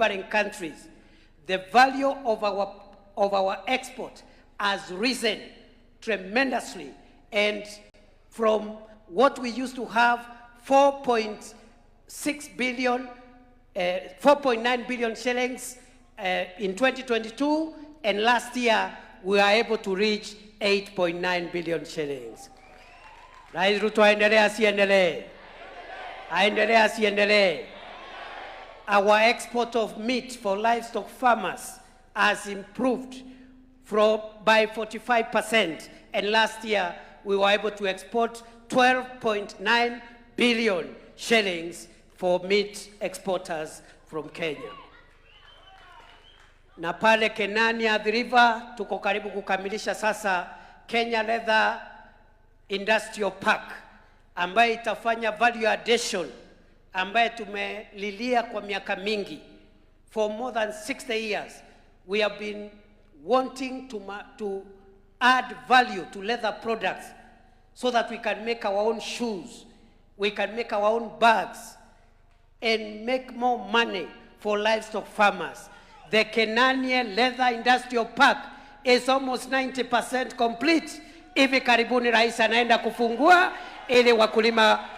neighboring countries, the value of our export has risen tremendously, and from what we used to have 4.9 billion shillings in 2022, and last year we were able to reach 8.9 billion shillings. Rais Ruto aendelee asiendelee? Aendelee asiendelee? Our export of meat for livestock farmers has improved by 45%, and last year we were able to export 12.9 billion shillings for meat exporters from Kenya. Na pale Kenani Athi River tuko karibu kukamilisha sasa Kenya Leather Industrial Park, ambaye itafanya value addition ambaye tumelilia kwa miaka mingi. For more than 60 years we have been wanting to add value to leather products so that we can make our own shoes, we can make our own bags, and make more money for livestock farmers. The Kenani Leather Industrial Park is almost 90% complete. Hivi karibuni rais anaenda kufungua ili wakulima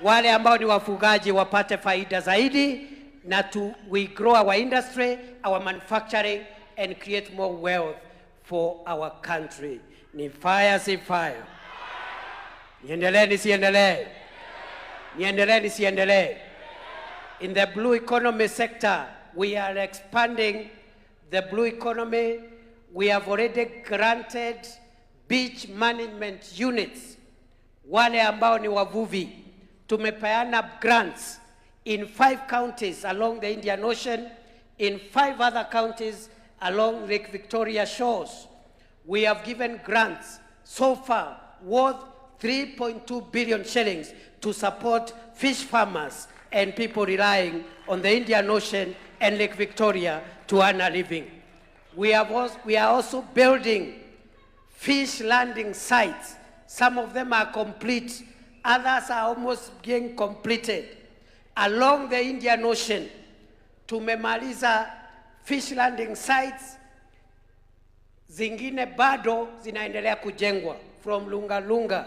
wale ambao ni wafugaji wapate faida zaidi, na we grow our industry, our manufacturing, and create more wealth for our country. Ni fire si fire? Niendelee nisiendelee? Niendelee nisiendelee? In the blue economy sector, we are expanding the blue economy. We have already granted beach management units, wale ambao ni wavuvi. Tumepeana grants in 5 counties along the Indian Ocean, in 5 other counties along Lake Victoria shores. We have given grants so far worth 3.2 billion shillings to support fish farmers and people relying on the Indian Ocean and Lake Victoria to earn a living. We are also building fish landing sites. Some of them are complete, others are almost being completed. Along the Indian Ocean, tumemaliza fish landing sites, zingine bado zinaendelea kujengwa, from Lunga Lunga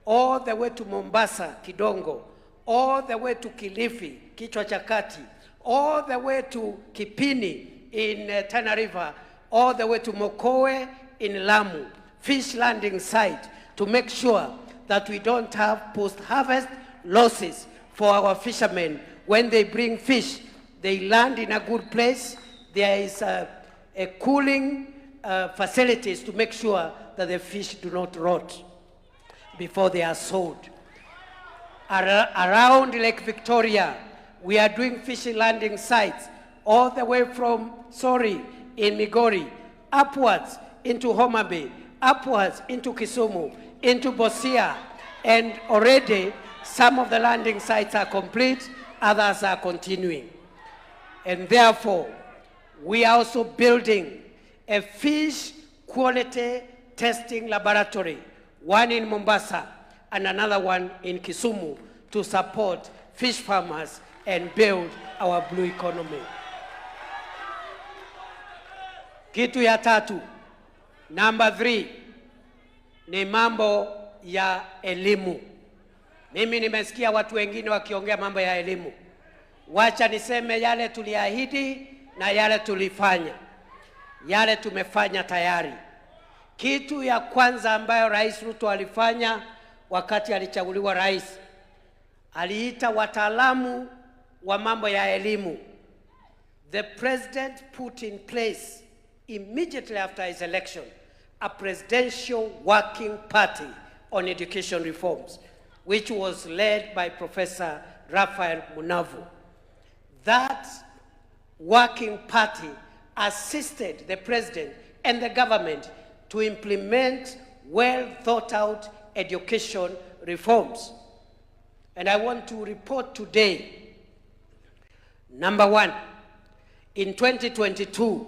all the way to Mombasa, Kidongo, all the way to Kilifi, Kichwa cha Kati, all the way to Kipini in Tana River, all the way to Mokowe in Lamu. Fish landing site to make sure that we don't have post-harvest losses for our fishermen. When they bring fish, they land in a good place. There is a cooling facilities to make sure that the fish do not rot before they are sold. Around Lake Victoria, we are doing fishing landing sites all the way from in Migori, upwards into Homa Bay, upwards into Kisumu, into Busia, and already some of the landing sites are complete, others are continuing. And therefore, we are also building a fish quality testing laboratory, one in Mombasa and another one in Kisumu, to support fish farmers and build our blue economy. Kitu ya tatu, number 3, ni mambo ya elimu. Mimi nimesikia watu wengine wakiongea mambo ya elimu. Wacha niseme yale tuliahidi na yale tulifanya. Yale tumefanya tayari. Kitu ya kwanza ambayo Rais Ruto alifanya wakati alichaguliwa rais, aliita wataalamu wa mambo ya elimu. The president put in place immediately after his election a presidential working party on education reforms, which was led by Professor Raphael Munavu. That working party assisted the president and the government to implement well thought out education reforms. And I want to report today, number 1, in 2022,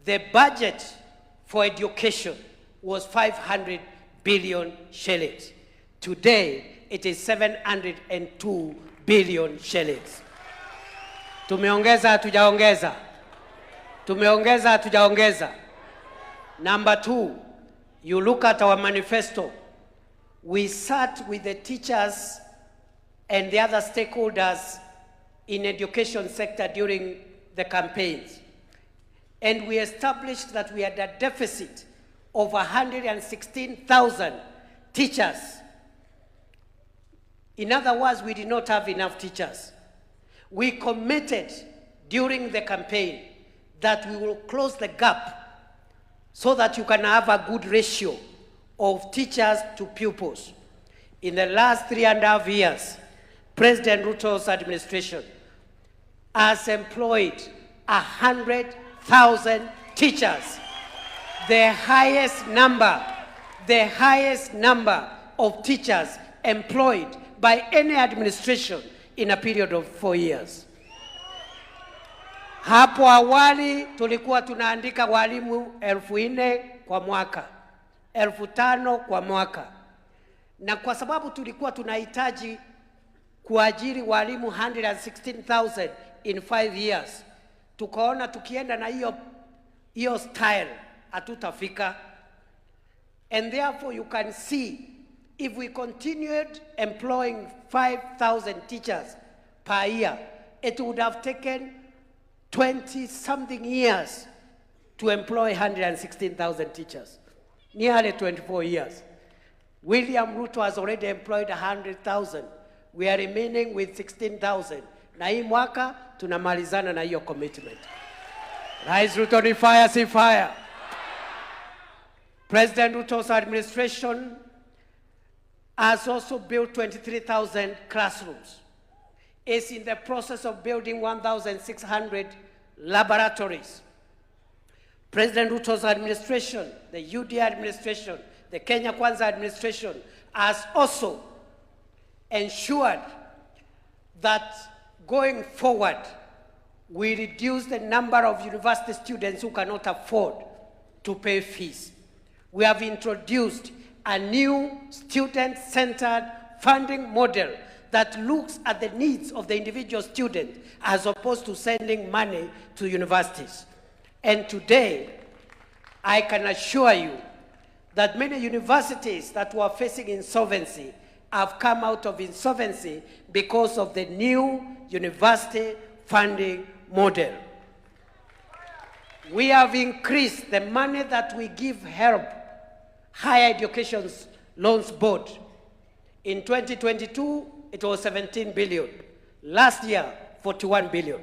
the budget for education was 500 billion shillings. Today, it is 702 billion shillings. Tumeongeza hatujaongeza? Tumeongeza hatujaongeza? Number 2, you look at our manifesto. We sat with the teachers and the other stakeholders in education sector during the campaigns. And we established that we had a deficit of 116,000 teachers. In other words, we did not have enough teachers. We committed during the campaign that we will close the gap so that you can have a good ratio of teachers to pupils. In the last 3.5 years, President Ruto's administration has employed 100,000 teachers, the highest number of teachers employed by any administration in a period of 4 years. Hapo awali tulikuwa tunaandika walimu 4,000 kwa mwaka, 5,000 kwa mwaka. Na kwa sababu tulikuwa tunahitaji kuajiri walimu 116,000 in 5 years, tukaona tukienda na hiyo style hatutafika. And therefore you can see, if we continued employing 5,000 teachers per year, it would have taken 20-something years to employ 116,000 teachers. Nearly 24 years. William Ruto has already employed 100,000. We are remaining with 16,000. Na hii mwaka tunamalizana na hiyo commitment. Rais Ruto ni fire, si fire. President Ruto's administration has also built 23,000 classrooms. Is in the process of building 1,600 laboratories. President Ruto's administration, the UDA administration, the Kenya Kwanza administration has also ensured that going forward, we reduce the number of university students who cannot afford to pay fees. We have introduced a new student-centered funding model that looks at the needs of the individual student as opposed to sending money to universities. And today, I can assure you that many universities that were facing insolvency have come out of insolvency because of the new university funding model. We have increased the money that we give HELB, Higher Education Loans Board. In 2022, it was 17 billion. Last year, 41 billion.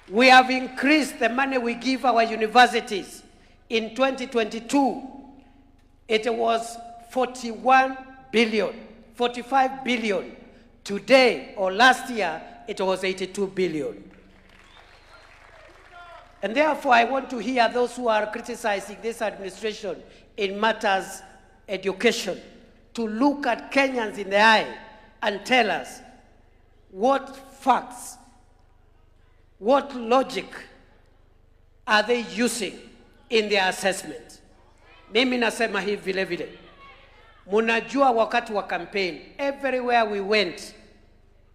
We have increased the money we give our universities. In 2022, it was 41 billion, 45 billion. Today, or last year, it was 82 billion. And therefore, I want to hear those who are criticizing this administration in matters education to look at Kenyans in the eye and tell us what facts, what logic are they using in their assessment. Mimi nasema hivi vile vile. Munajua wakati wa campaign, everywhere we went,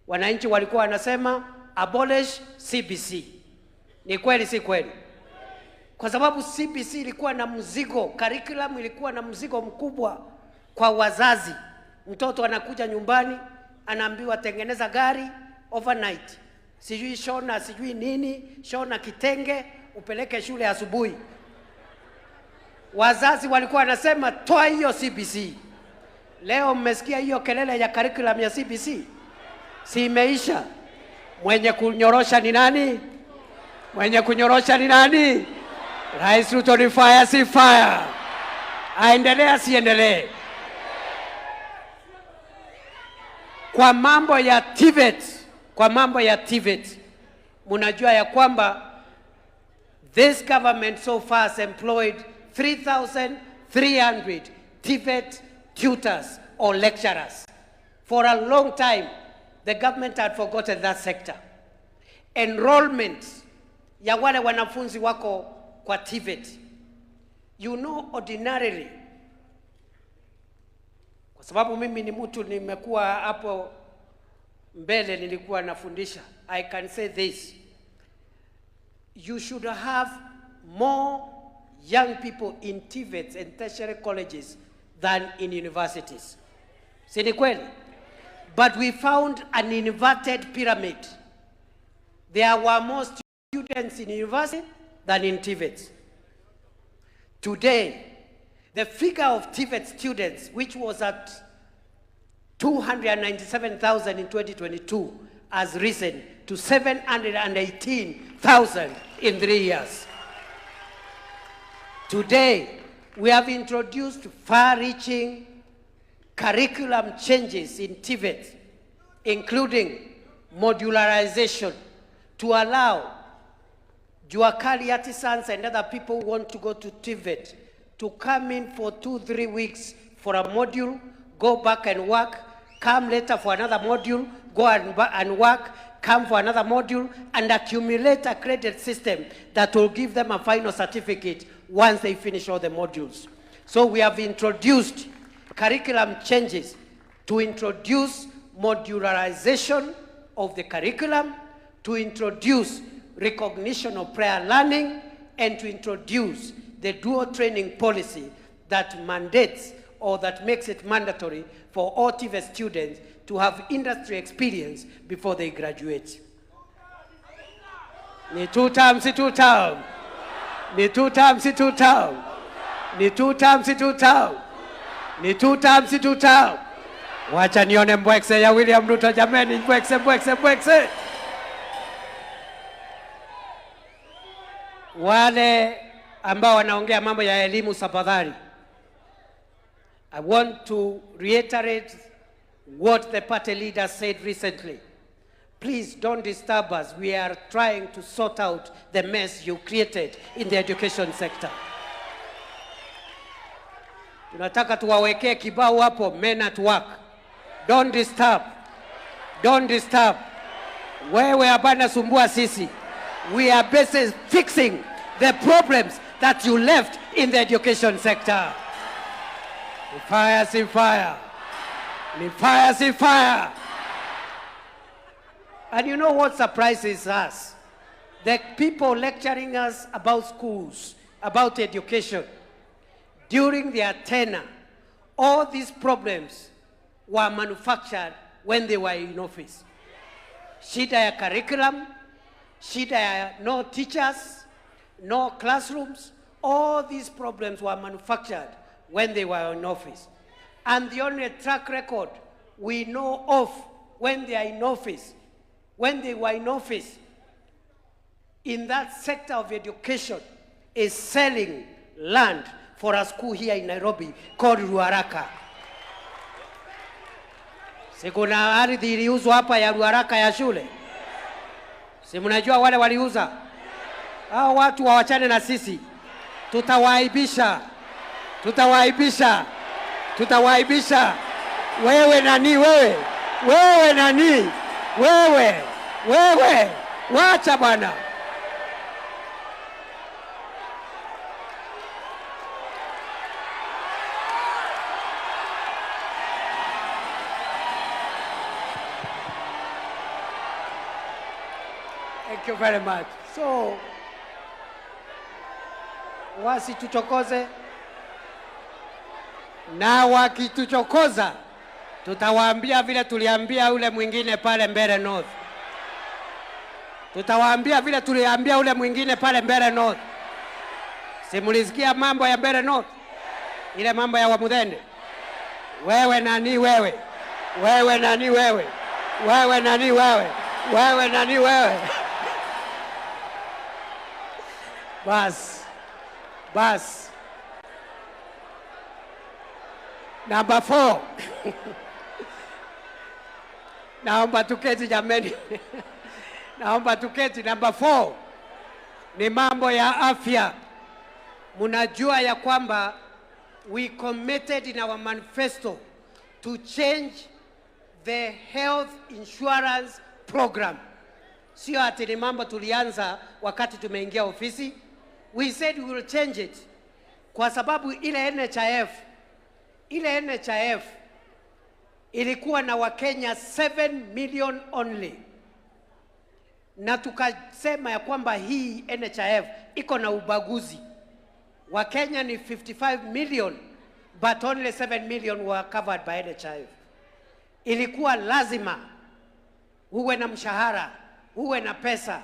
wananchi walikuwa wanasema abolish CBC. Ni kweli si kweli? Kwa sababu CBC ilikuwa na mzigo, curriculum ilikuwa na mzigo mkubwa kwa wazazi. Mtoto anakuja nyumbani, anaambiwa tengeneza gari overnight. Sijui shona, sijui nini, shona kitenge, upeleke shule asubuhi. Wazazi walikuwa wanasema toa hiyo CBC. Leo mmesikia hiyo kelele ya curriculum ya CBC? Si imeisha? Mwenye kunyorosha ni nani? Mwenye kunyorosha ni nani? Rais Ruto ni fire, si fire. Aendelea si endelee. Kwa mambo ya TVET, munajua ya kwamba this government so far has employed 3,300 TVET tutors or lecturers. For a long time, the government had forgotten that sector. Enrollment ya wale wanafunzi wako kwa TVET. You know, ordinarily, kwa sababu mimi ni mtu nimekuwa hapo mbele nilikuwa nafundisha, I can say this: you should have more young people in TVETs and tertiary colleges than in universities. Si ni kweli? But we found an inverted pyramid. There were more students in university than in TVETs. Today, the figure of TVET students, which was at 297,000 in 2022, has risen to 718,000 in 3 years. Today, we have introduced far-reaching curriculum changes in TVET, including modularization, to allow Juakali artisans and other people who want to go to TVET to come in for 2-3 weeks for a module, go back and work, come later for another module, go and work, come for another module, and accumulate a credit system that will give them a final certificate once they finish all the modules. So we have introduced curriculum changes to introduce modularization of the curriculum, to introduce recognition of prior learning, and to introduce the dual training policy that mandates or that makes it mandatory for all TVET students to have industry experience before they graduate. Ni 2 terms, si 2 terms. Ni 2 terms, si 2 terms. Ni 2 terms, si 2 terms. Ni 2 terms, si 2 terms. Wacha nione mbwekse ya William Ruto jameni, mbwekse, mbwekse, mbwekse. Wale ambao wanaongea mambo ya elimu tafadhali, I want to reiterate what the party leader said recently. Please don't disturb us. We are trying to sort out the mess you created in the education sector. Tunataka tuwawekee kibao hapo, men at work. Don't disturb. Don't disturb. Wewe hapana sumbua sisi. We are busy fixing the problems that you left in the education sector. The fire, see fire. The fire, see fire. And you know what surprises us? The people lecturing us about schools, about education, during their tenure, all these problems were manufactured when they were in office. Shida ya curriculum, shida ya no teachers, no classrooms, all these problems were manufactured when they were in office. And the only track record we know of when they are in office, when they were in office, in that sector of education, is selling land for a school here in Nairobi called Ruaraka. Si kuna ardhi iliuzwa hapa ya Ruaraka ya shule? Si mnajua wale waliuza? Hao watu wawachane na sisi. Tutawaibisha. Tutawaibisha. Tutawaibisha. Wewe nani wewe? Wewe nani? Wewe. Wewe. Wacha bwana. Thank you very much. So, wasituchokoze, na wakituchokoza tutawaambia vile tuliambia ule mwingine pale Mbere North. Tutawaambia vile tuliambia ule mwingine pale Mbere North. Simulisikia mambo ya Mbere North? Ile mambo ya Wamuthende. Wewe nani wewe? Wewe nani wewe? Wewe nani wewe? Wewe nani wewe? Bas. Number 4. Naomba tuketi jameni. Naomba tuketi. Number 4 ni mambo ya afya. Munajua ya kwamba we committed in our manifesto to change the health insurance program. Sio ati ni mambo tulianza wakati tumeingia ofisi. We said we will change it kwa sababu ile NHIF ilikuwa na Wakenya 7 million only, na tukasema ya kwamba hii NHIF iko na ubaguzi. Wakenya ni 55 million, but only 7 million were covered by NHIF. Ilikuwa lazima uwe na mshahara, uwe na pesa,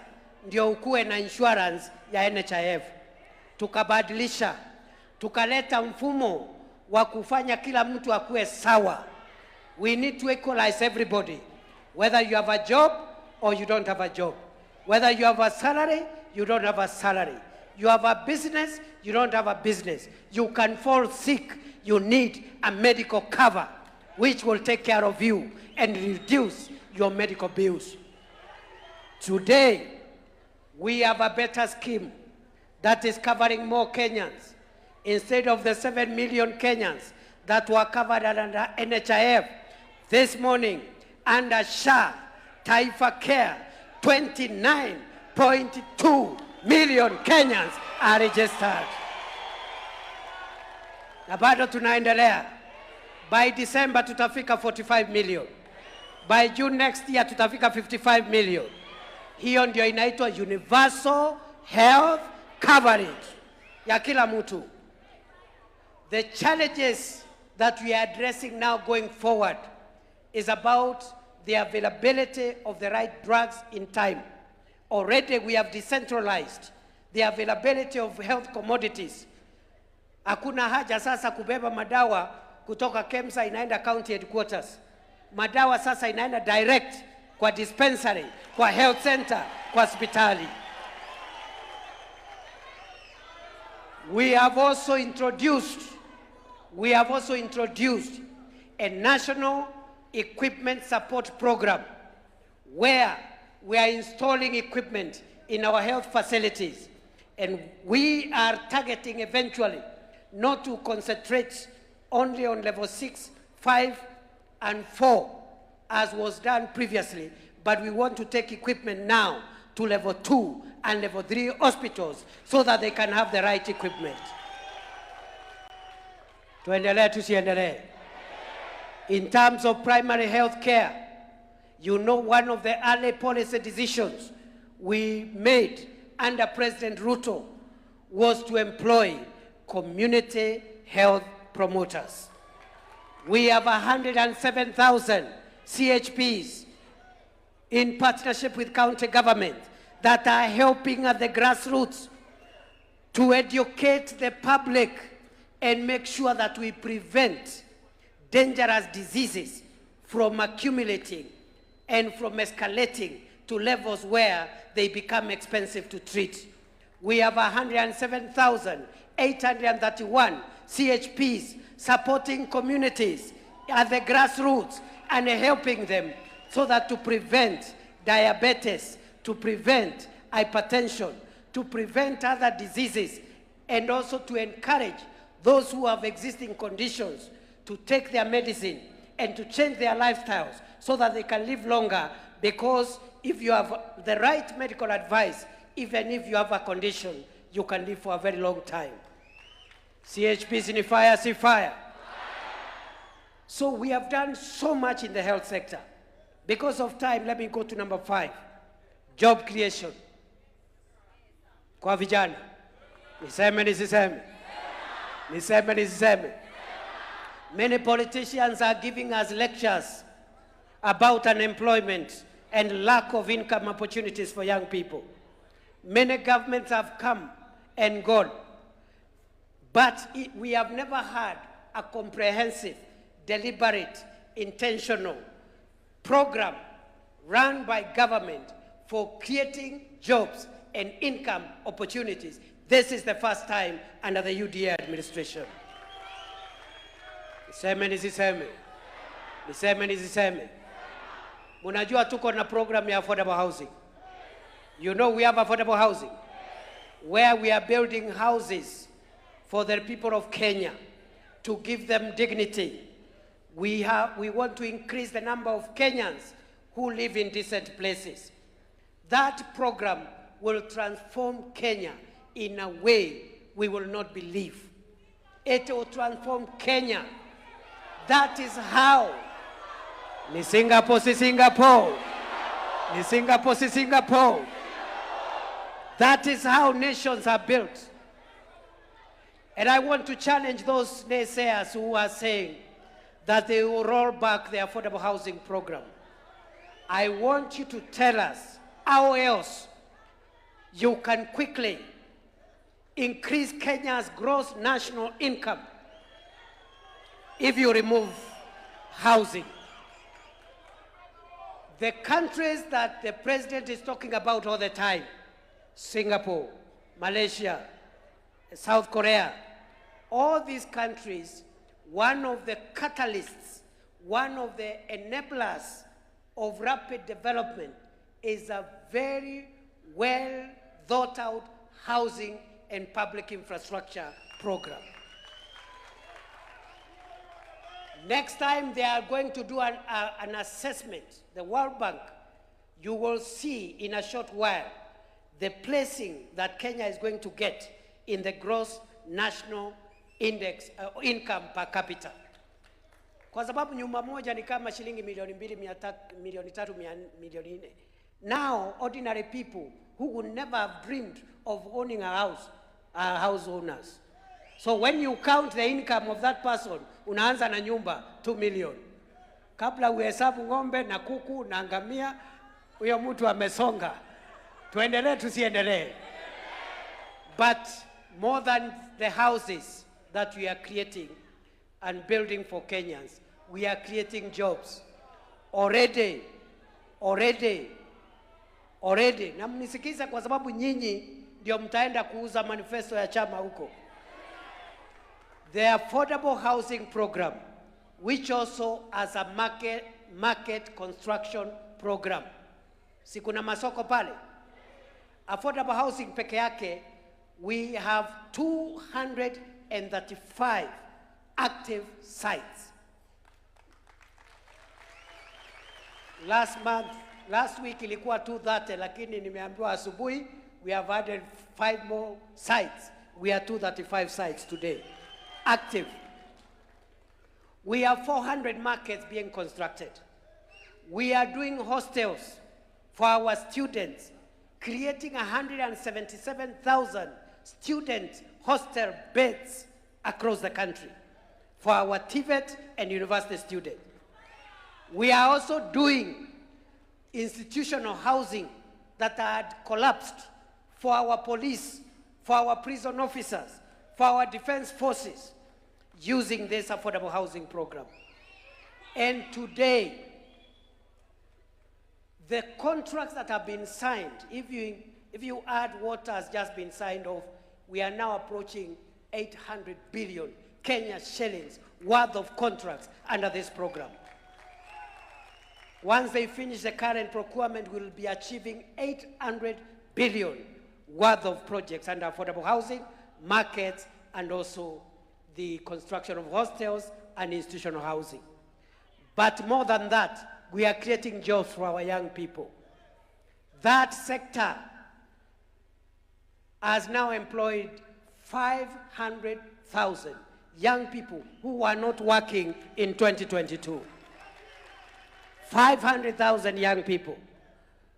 ndio ukuwe na insurance ya NHIF. Tukabadilisha, tukaleta mfumo wa kufanya kila mtu akuwe sawa. We need to equalize everybody, whether you have a job or you don't have a job, whether you have a salary, you don't have a salary, you have a business, you don't have a business, you can fall sick, you need a medical cover which will take care of you and reduce your medical bills. Today, we have a better scheme that is covering more Kenyans. Instead of the 7 million Kenyans that were covered under NHIF, this morning, under SHA, Taifa Care, 29.2 million Kenyans are registered. Na bado tunaendelea. By December tutafika 45 million. By June next year tutafika 55 million. Hiyo ndio inaitwa universal health coverage ya kila mtu. The challenges that we are addressing now going forward is about the availability of the right drugs in time. Already we have decentralized the availability of health commodities. Hakuna haja sasa kubeba madawa kutoka KEMSA inaenda county headquarters. Madawa sasa inaenda direct kwa dispensary, kwa health center, kwa hospitali. We have also introduced a national equipment support program where we are installing equipment in our health facilities, and we are targeting eventually not to concentrate only on level 6, 5, and 4 as was done previously, but we want to take equipment now to level 2 and level 3 hospitals so that they can have the right equipment. Tuendelee tusiendelee. In terms of primary health care, you know, one of the early policy decisions we made under President Ruto was to employ community health promoters. We have 107,000 CHPs in partnership with county government that are helping at the grassroots to educate the public and make sure that we prevent dangerous diseases from accumulating and from escalating to levels where they become expensive to treat. We have 107,831 CHPs supporting communities at the grassroots and helping them so that to prevent diabetes, to prevent hypertension, to prevent other diseases, and also to encourage those who have existing conditions to take their medicine and to change their lifestyles so that they can live longer, because if you have the right medical advice, even if you have a condition, you can live for a very long time. CHPs in fire, see fire. So we have done so much in the health sector. Because of time, let me go to number 5, job creation. Kwa vijana, niseme nisiseme. Niseme nisiseme. Many politicians are giving us lectures about unemployment and lack of income opportunities for young people. Many governments have come and gone, but we have never had a comprehensive, deliberate, intentional program run by government for creating jobs and income opportunities. This is the first time under the UDA administration. Niseme nisiseme. Niseme nisiseme. Munajua tuko na program ya affordable housing. You know we have affordable housing where we are building houses for the people of Kenya to give them dignity. We want to increase the number of Kenyans who live in decent places. That program will transform Kenya in a way we will not believe. It will transform Kenya. That is how Ni Singapore, si Singapore. Ni Singapore, si Singapore. That is how nations are built. And I want to challenge those naysayers who are saying that they will roll back the affordable housing program. I want you to tell us how else you can quickly increase Kenya's gross national income if you remove housing. The countries that the president is talking about all the time, Singapore, Malaysia, South Korea, all these countries, one of the catalysts, one of the enablers of rapid development is a very well thought out housing and public infrastructure program. Next time they are going to do an assessment, the World Bank, you will see in a short while the placing that Kenya is going to get in the gross national index, income per capita. Kwa sababu nyumba moja ni kama shilingi milioni 2, milioni 3, milioni 4. Now, ordinary people who would never have dreamed of owning a house are house owners. So when you count the income of that person, unaanza na nyumba 2 million. Kabla uhesabu ng'ombe na kuku na ngamia, huyo mtu amesonga. Tuendelee tusiendelee. But more than the houses that we are creating and building for Kenyans, we are creating jobs. Already. Na mnisikize kwa sababu nyinyi ndio mtaenda kuuza manifesto ya chama huko. The affordable housing program, which also has a market construction program. Si kuna masoko pale? Affordable housing peke yake, we have 235 active sites. Last week ilikuwa 230, lakini nimeambiwa asubuhi we have added 5 more sites. We are 235 sites today, active. We have 400 markets being constructed. We are doing hostels for our students, creating 177,000 student hostel beds across the country for our TVET and university students. We are also doing institutional housing that had collapsed for our police, for our prison officers, for our defense forces, using this affordable housing program. And today, the contracts that have been signed, if you add what has just been signed off, we are now approaching 800 billion Kenya shillings worth of contracts under this program. Once they finish the current procurement, we'll be achieving 800 billion worth of projects under affordable housing, markets, and also the construction of hostels and institutional housing. But more than that, we are creating jobs for our young people. That sector has now employed 500,000 young people who are not working in 2022. 500,000 young people.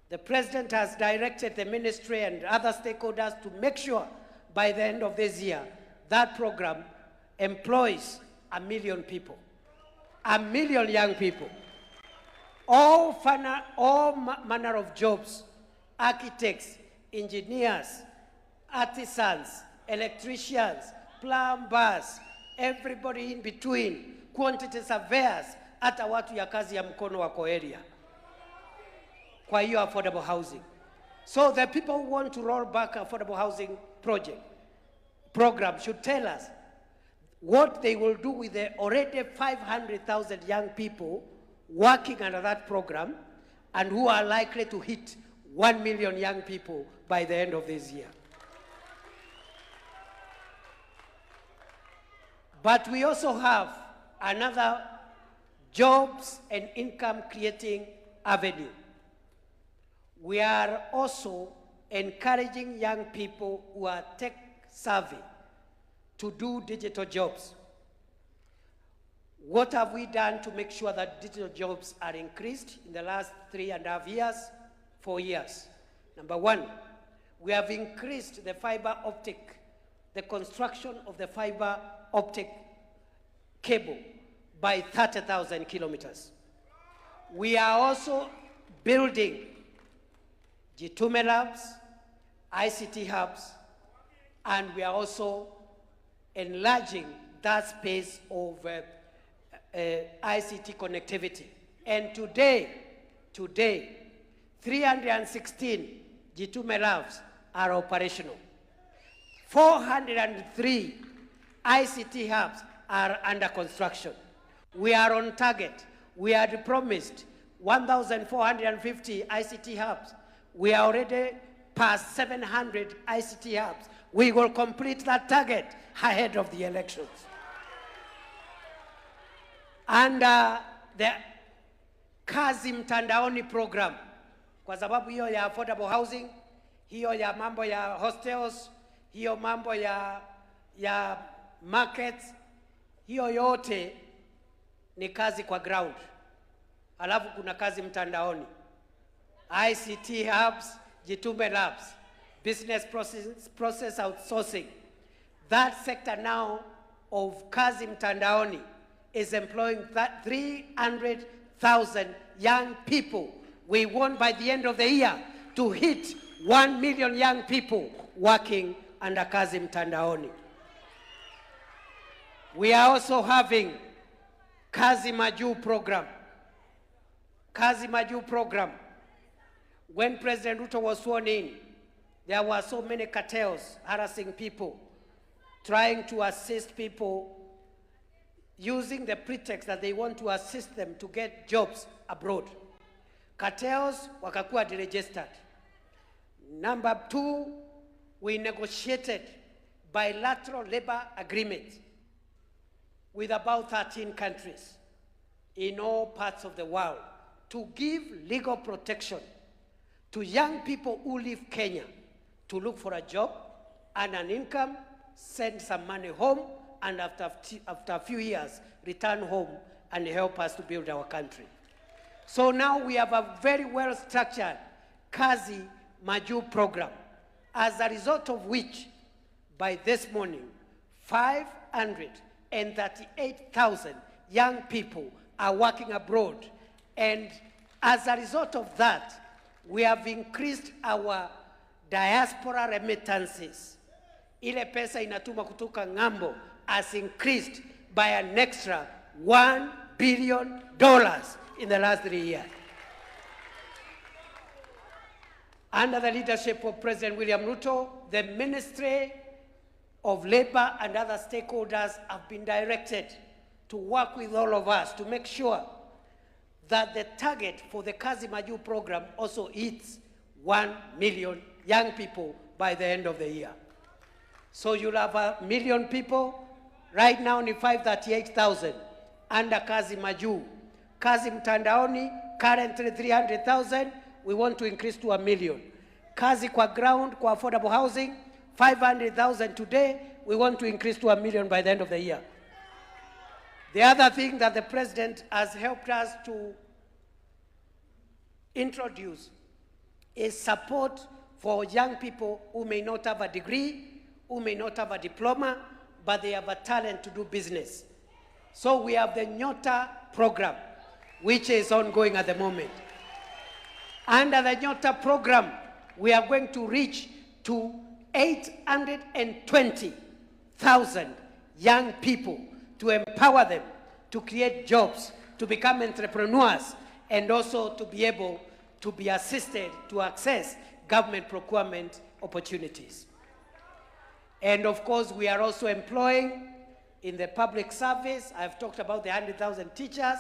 The president has directed the ministry and other stakeholders to make sure by the end of this year that program employs 1 million people. 1 million young people. All manner of jobs, architects, engineers, artisans, electricians, plumbers, everybody in between, quantity surveyors, hata watu ya kazi ya mkono wako area. Kwa hiyo affordable housing. So the people who want to roll back affordable housing program should tell us what they will do with the already 500,000 young people working under that program and who are likely to hit 1 million young people by the end of this year. But we also have another jobs and income creating avenue. We are also encouraging young people who are tech savvy to do digital jobs. What have we done to make sure that digital jobs are increased in the last 3.5 years, 4 years? Number one, we have increased the fiber optic, the construction of the fiber optic cable by 30,000 kilometers. We are also building Jitume labs, ICT hubs, and we are also enlarging that space of ICT connectivity. And today, 316 Jitume labs are operational. 403 ICT hubs are under construction. We are on target. We had promised 1,450 ICT hubs. We are already past 700 ICT hubs. We will complete that target ahead of the elections. And the Kazi Mtandaoni program, kwa sababu hiyo ya affordable housing, hiyo ya mambo ya hostels, hiyo mambo ya markets, hiyo yote ni kazi kwa ground. Alafu kuna kazi mtandaoni. ICT hubs, Jitume labs, business process outsourcing. That sector now of kazi mtandaoni is employing 300,000 young people. We want by the end of the year to hit 1 million young people working under kazi mtandaoni. We are also having Kazi Maju program. Kazi Maju program. When President Ruto was sworn in, there were so many cartels harassing people, trying to assist people using the pretext that they want to assist them to get jobs abroad. Cartels wakakuwa deregistered. Number two, we negotiated bilateral labor agreements with about 13 countries in all parts of the world to give legal protection to young people who leave Kenya to look for a job, earn an income, send some money home, and after a few years, return home and help us to build our country. So now we have a very well-structured Kazi Maju program, as a result of which, by this morning, 538,000 young people are working abroad. And as a result of that, we have increased our diaspora remittances. Ile pesa inatuma kutoka ng'ambo has increased by an extra $1 billion in the last 3 years. Under the leadership of President William Ruto, the Ministry of Labor and other stakeholders have been directed to work with all of us to make sure that the target for the Kazi Maju program also hits 1 million young people by the end of the year. So you'll have 1 million people. Right now ni 538,000 under Kazi Maju. Kazi Mtandaoni, currently 300,000. We want to increase to 1 million. Kazi kwa ground, kwa affordable housing, 500,000 today. We want to increase to 1 million by the end of the year. The other thing that the President has helped us to introduce is support for young people who may not have a degree, who may not have a diploma, but they have a talent to do business. So we have the Nyota program, which is ongoing at the moment. Under the Nyota program, we are going to reach to 820,000 young people to empower them, to create jobs, to become entrepreneurs, and also to be able to be assisted to access government procurement opportunities. And of course, we are also employing in the public service. I've talked about the 100,000 teachers.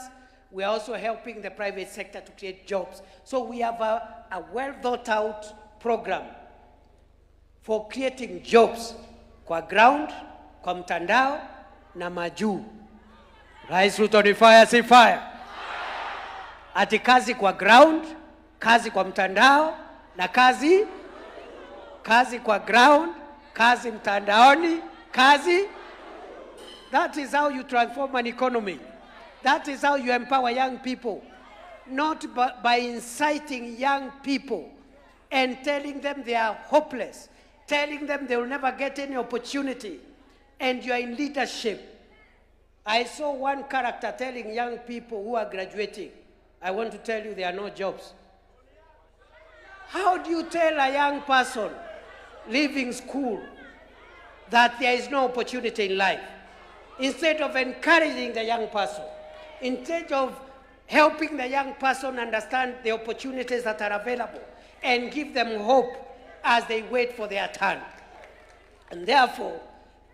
We are also helping the private sector to create jobs. So we have a well thought out program for creating jobs kwa ground, kwa mtandao, na maju. Rais Ruto ni fire, si fire. Ati kazi kwa ground, kazi kwa mtandao, na kazi kwa ground, kazi mtandaoni, kazi. That is how you transform an economy. That is how you empower young people. Not by inciting young people and telling them they are hopeless, telling them they will never get any opportunity, and you are in leadership. I saw one character telling young people who are graduating, I want to tell you there are no jobs. How do you tell a young person leaving school that there is no opportunity in life? Instead of encouraging the young person, instead of helping the young person understand the opportunities that are available and give them hope as they wait for their turn. And therefore,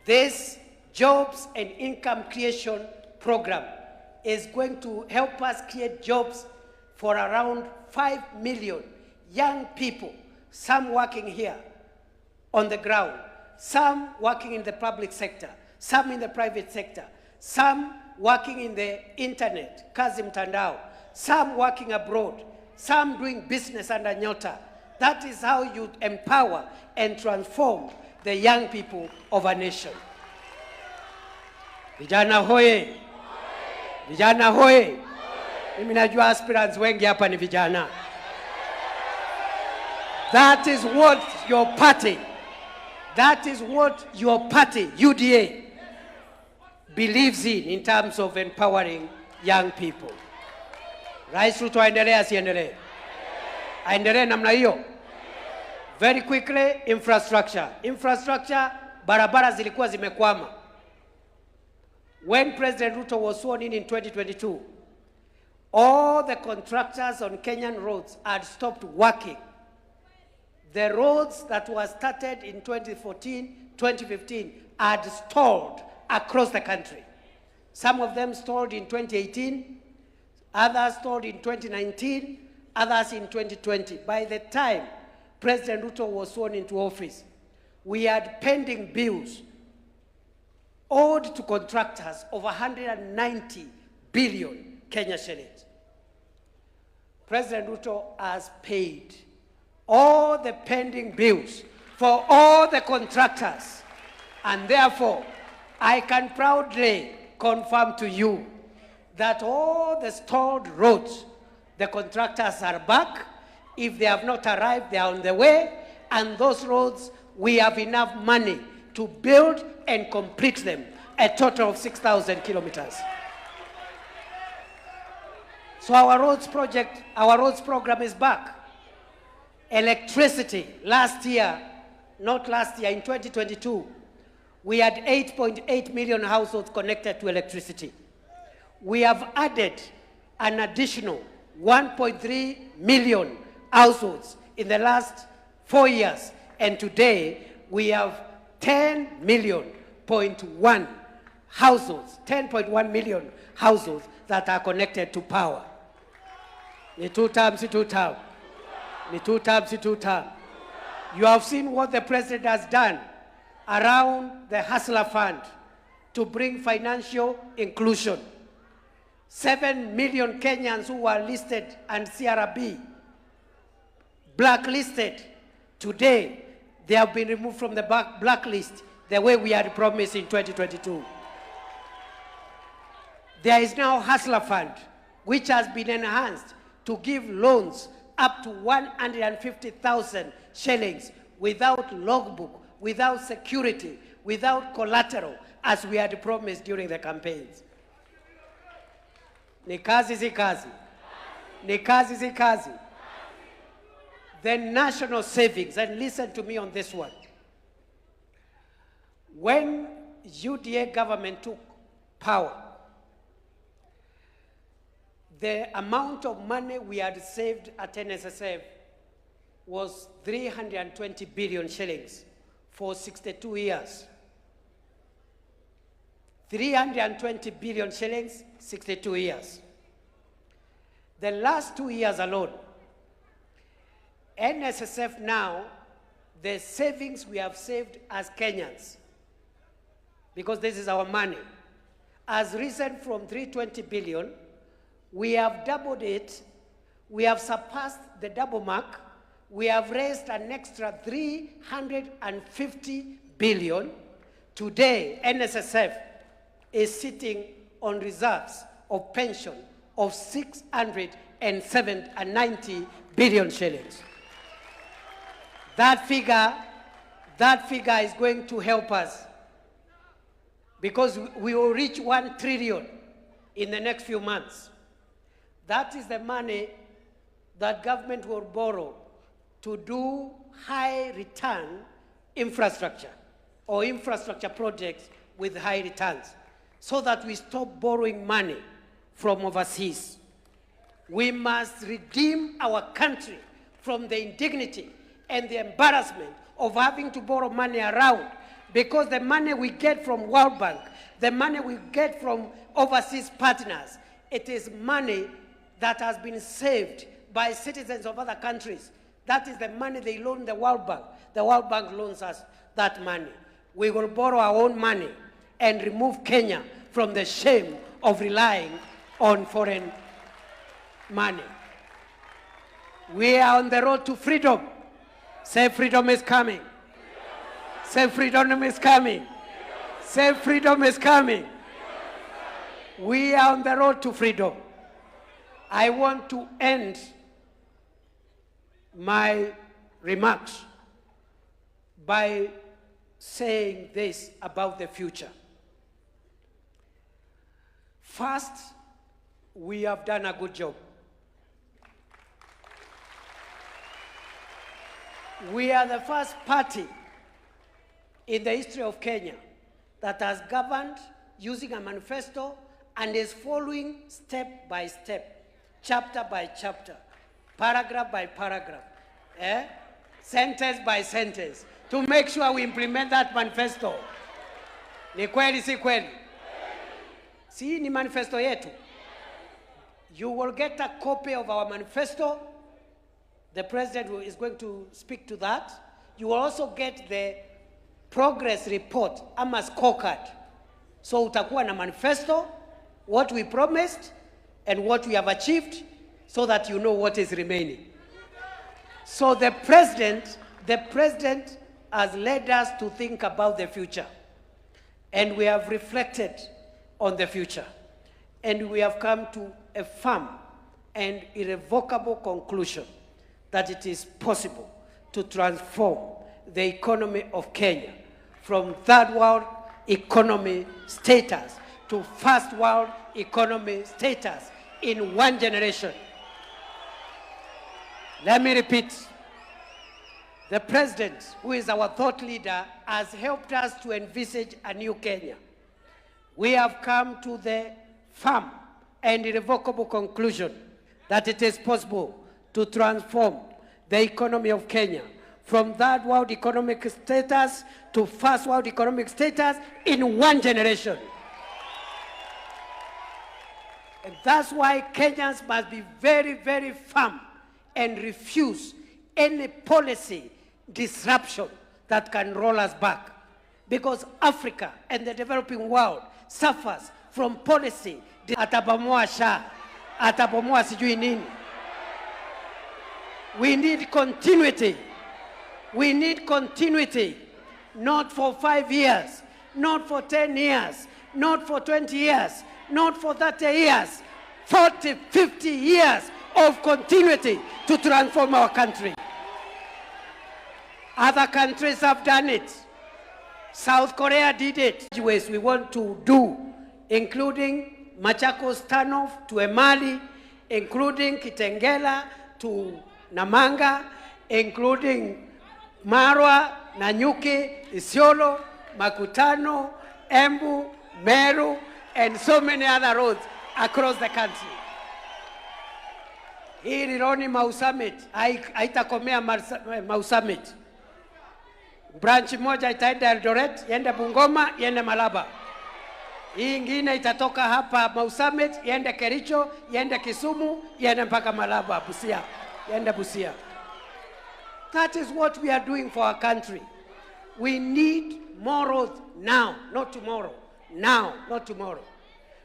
this jobs and income creation program is going to help us create jobs for around 5 million young people, some working here on the ground, some working in the public sector, some in the private sector, some working in the internet, kazi mtandao, some working abroad, some doing business under Nyota. That is how you empower and transform the young people of a nation. Vijana hoye! Vijana hoye! Mimi najua aspirants wengi hapa ni vijana. That is what your party, UDA, believes in terms of empowering young people. Rais Ruto aendelee asiendelee? Aendelee namna hiyo? Very quickly, infrastructure. Infrastructure, barabara zilikuwa zimekwama. When President Ruto was sworn in 2022, all the contractors on Kenyan roads had stopped working. The roads that were started in 2014, 2015 had stalled across the country. Some of them stalled in 2018, others stalled in 2019, others in 2020. By the time President Ruto was sworn into office, we had pending bills owed to contractors of 190 billion Kenya shillings. President Ruto has paid all the pending bills for all the contractors, and therefore I can proudly confirm to you that all the stalled roads, the contractors are back. If they have not arrived, they are on the way, and those roads, we have enough money to build and complete them, a total of 6,000 kilometers. So our roads program is back. Electricity, in 2022, we had 8.8 million households connected to electricity. We have added an additional 1.3 million households in the last 4 years, and today we have 10.1 million households that are connected to power. Ni two terms. You have seen what the president has done around the Hustler Fund to bring financial inclusion. 7 million Kenyans who were listed and CRB blacklisted, today they have been removed from the blacklist the way we had promised in 2022. There is now Hustler Fund, which has been enhanced to give loans up to 150,000 shillings without logbook, without security, without collateral, as we had promised during the campaigns. Ni kazi si kazi. Ni kazi si kazi. The national savings, and listen to me on this one. When UDA government took power, the amount of money we had saved at NSSF was 320 billion shillings for 62 years. 320 billion shillings, 62 years. The last 2 years alone, NSSF now, the savings we have saved as Kenyans, because this is our money, has risen from 320 billion. We have doubled it. We have surpassed the double mark. We have raised an extra 350 billion. Today, NSSF is sitting on reserves of pension of 690 billion shillings. That figure is going to help us because we will reach 1 trillion in the next few months. That is the money that government will borrow to do high return infrastructure or infrastructure projects with high returns so that we stop borrowing money from overseas. We must redeem our country from the indignity and the embarrassment of having to borrow money around, because the money we get from World Bank, the money we get from overseas partners, it is money that has been saved by citizens of other countries. That is the money they loan the World Bank. The World Bank loans us that money. We will borrow our own money and remove Kenya from the shame of relying on foreign money. We are on the road to freedom. Say freedom is coming. Say freedom is coming. Say freedom is coming. We are on the road to freedom. I want to end my remarks by saying this about the future. First, we have done a good job. We are the first party in the history of Kenya that has governed using a manifesto and is following step by step, chapter by chapter, paragraph by paragraph, sentence by sentence, to make sure we implement that manifesto. Ni kweli si kweli? Si ni manifesto yetu. You will get a copy of our manifesto. The president is going to speak to that. You will also get the progress report, ama scorecard. So utakuwa na manifesto, what we promised and what we have achieved, so that you know what is remaining. So the president has led us to think about the future. And we have reflected on the future. And we have come to a firm and irrevocable conclusion that it is possible to transform the economy of Kenya from third world economy status to first world economy status in 1 generation. Let me repeat. The president, who is our thought leader, has helped us to envisage a new Kenya. We have come to the firm and irrevocable conclusion that it is possible to transform the economy of Kenya from third world economic status to first world economic status in 1 generation. And that's why Kenyans must be very, very firm and refuse any policy disruption that can roll us back. Because Africa and the developing world suffers from policy. Atabomoa SHA, atabomoa sijui nini. We need continuity. We need continuity, not for 5 years, not for 10 years, not for 20 years, not for 30 years, 40, 50 years of continuity to transform our country. Other countries have done it. South Korea did it. Ways we want to do, including Machakos Turnoff to Emali, including Kitengela to Namanga, including Marwa, Nanyuki, Isiolo, Makutano, Embu, Meru, and so many other roads across the country. Hii Rironi Mau Summit, haitakomea Mau Summit. Branch moja itaenda Eldoret, iende Bungoma, iende Malaba. Hii ingine itatoka hapa Mau Summit, iende Kericho, iende Kisumu, iende mpaka Malaba, Busia, iende Busia. That is what we are doing for our country. We need more roads now, not tomorrow. Now, not tomorrow.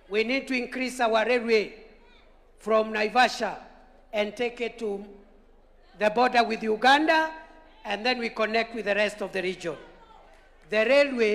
We need to increase our railway from Naivasha and take it to the border with Uganda, and then we connect with the rest of the region. The railway